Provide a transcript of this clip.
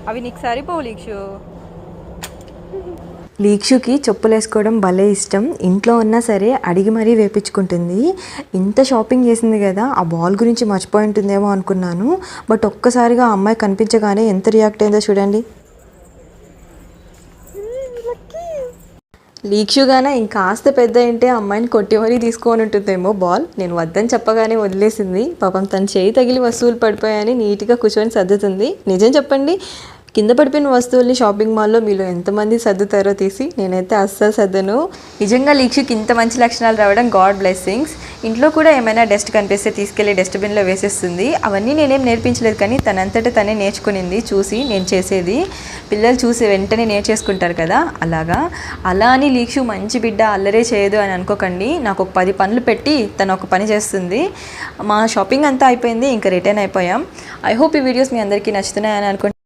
అవి నీకు సరిపోవు లీక్షు. లీక్షుకి చెప్పులు వేసుకోవడం భలే ఇష్టం. ఇంట్లో ఉన్నా సరే అడిగి మరీ వేపించుకుంటుంది. ఇంత షాపింగ్ చేసింది కదా, ఆ బాల్ గురించి మర్చిపోయి ఉంటుందేమో అనుకున్నాను. బట్ ఒక్కసారిగా ఆ అమ్మాయి కనిపించగానే ఎంత రియాక్ట్ అయిందో చూడండి. లీక్షుగానే ఇంకాస్త పెద్ద ఏంటే అమ్మాయిని కొట్టి మరీ తీసుకొని ఉంటుందేమో బాల్. నేను వద్దని చెప్పగానే వదిలేసింది. పాపం తన చేయి తగిలి వస్తువులు పడిపోయాయని నీట్గా కూర్చొని సర్దుతుంది. నిజం చెప్పండి, కింద పడిపోయిన వస్తువుల్ని షాపింగ్ మాల్లో మీలో ఎంతమంది సర్దుతారో తీసి, నేనైతే అస్సలు సర్దను. నిజంగా లీక్షుకి ఇంత మంచి లక్షణాలు రావడం గాడ్ బ్లెస్సింగ్స్. ఇంట్లో కూడా ఏమైనా డస్ట్ కనిపిస్తే తీసుకెళ్ళి డస్ట్బిన్లో వేసేస్తుంది. అవన్నీ నేనేం నేర్పించలేదు, కానీ తనంతటా తనే నేర్చుకునింది చూసి నేను చేసేది. పిల్లలు చూసి వెంటనే నేర్చేసుకుంటారు కదా, అలా అని లీక్షు మంచి బిడ్డ అల్లరే చేయదు అని అనుకోకండి. నాకు ఒక 10 పనులు పెట్టి తను ఒక పని చేస్తుంది. మా షాపింగ్ అంతా అయిపోయింది, ఇంకా రిటర్న్ అయిపోయాం. ఐ హోప్ ఈ వీడియోస్ మీ అందరికీ నచ్చుతున్నాయని అనుకుంటున్నాను.